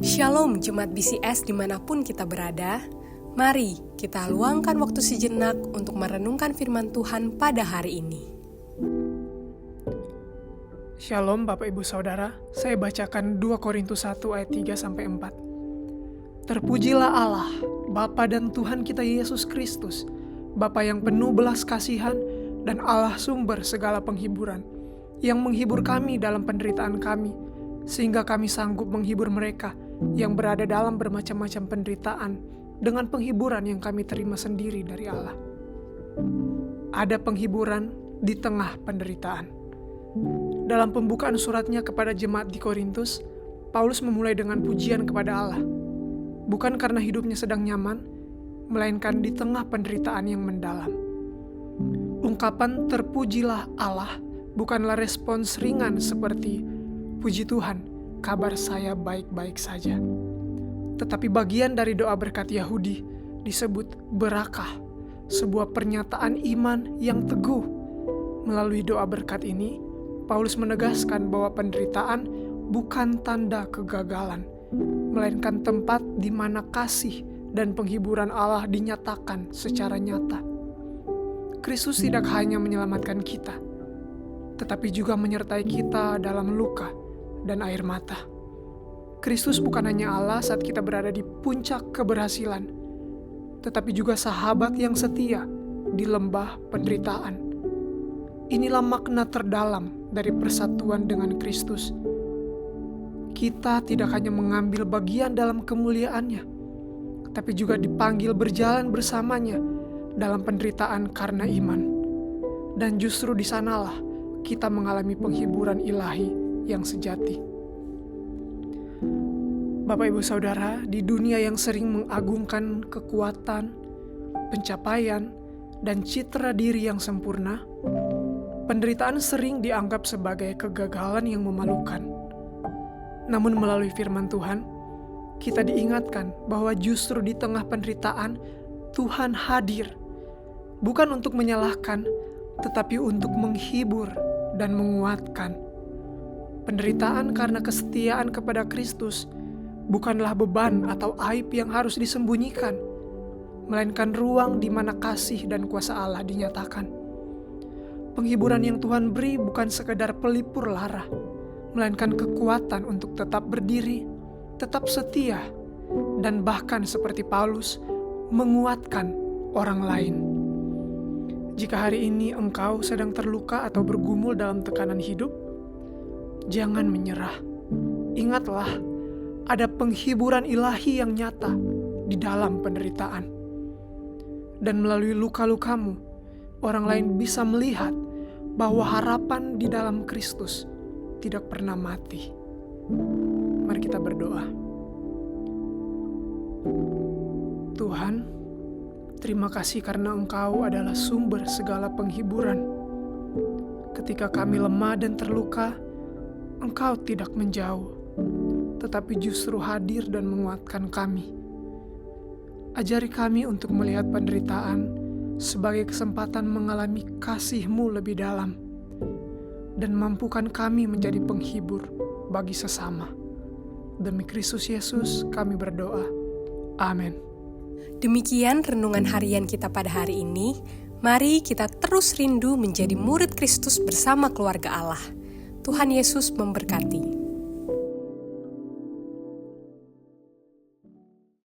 Shalom Jemaat BCS dimanapun kita berada. Mari kita luangkan waktu sejenak untuk merenungkan firman Tuhan pada hari ini. Shalom Bapak Ibu Saudara, saya bacakan 2 Korintus 1 ayat 3-4. Terpujilah Allah, Bapa dan Tuhan kita Yesus Kristus, Bapa yang penuh belas kasihan dan Allah sumber segala penghiburan, yang menghibur kami dalam penderitaan kami, sehingga kami sanggup menghibur mereka yang berada dalam bermacam-macam penderitaan dengan penghiburan yang kami terima sendiri dari Allah. Ada penghiburan di tengah penderitaan. Dalam pembukaan suratnya kepada jemaat di Korintus, Paulus memulai dengan pujian kepada Allah. Bukan karena hidupnya sedang nyaman, melainkan di tengah penderitaan yang mendalam. Ungkapan terpujilah Allah bukanlah respons ringan seperti puji Tuhan, kabar saya baik-baik saja. Tetapi bagian dari doa berkat Yahudi disebut berakah, sebuah pernyataan iman yang teguh. Melalui doa berkat ini, Paulus menegaskan bahwa penderitaan bukan tanda kegagalan, melainkan tempat di mana kasih dan penghiburan Allah dinyatakan secara nyata. Kristus tidak hanya menyelamatkan kita, tetapi juga menyertai kita dalam luka dan air mata. Kristus bukan hanya Allah saat kita berada di puncak keberhasilan, tetapi juga sahabat yang setia di lembah penderitaan. Inilah makna terdalam dari persatuan dengan Kristus. Kita tidak hanya mengambil bagian dalam kemuliaannya, tapi juga dipanggil berjalan bersamanya dalam penderitaan karena iman. Dan justru di sanalah kita mengalami penghiburan ilahi yang sejati. Bapak Ibu Saudara, di dunia yang sering mengagungkan kekuatan, pencapaian, dan citra diri yang sempurna, penderitaan sering dianggap sebagai kegagalan yang memalukan. Namun melalui firman Tuhan, kita diingatkan bahwa justru di tengah penderitaan, Tuhan hadir, bukan untuk menyalahkan, tetapi untuk menghibur dan menguatkan. Penderitaan karena kesetiaan kepada Kristus bukanlah beban atau aib yang harus disembunyikan, melainkan ruang di mana kasih dan kuasa Allah dinyatakan. Penghiburan yang Tuhan beri bukan sekedar pelipur lara, melainkan kekuatan untuk tetap berdiri, tetap setia, dan bahkan seperti Paulus, menguatkan orang lain. Jika hari ini engkau sedang terluka atau bergumul dalam tekanan hidup, jangan menyerah. Ingatlah, ada penghiburan ilahi yang nyata di dalam penderitaan. Dan melalui luka-lukamu, orang lain bisa melihat bahwa harapan di dalam Kristus tidak pernah mati. Mari kita berdoa. Tuhan, terima kasih karena Engkau adalah sumber segala penghiburan. Ketika kami lemah dan terluka, Engkau tidak menjauh, tetapi justru hadir dan menguatkan kami. Ajari kami untuk melihat penderitaan sebagai kesempatan mengalami kasih-Mu lebih dalam, dan mampukan kami menjadi penghibur bagi sesama. Demi Kristus Yesus kami berdoa. Amin. Demikian renungan harian kita pada hari ini. Mari kita terus rindu menjadi murid Kristus bersama keluarga Allah. Tuhan Yesus memberkati.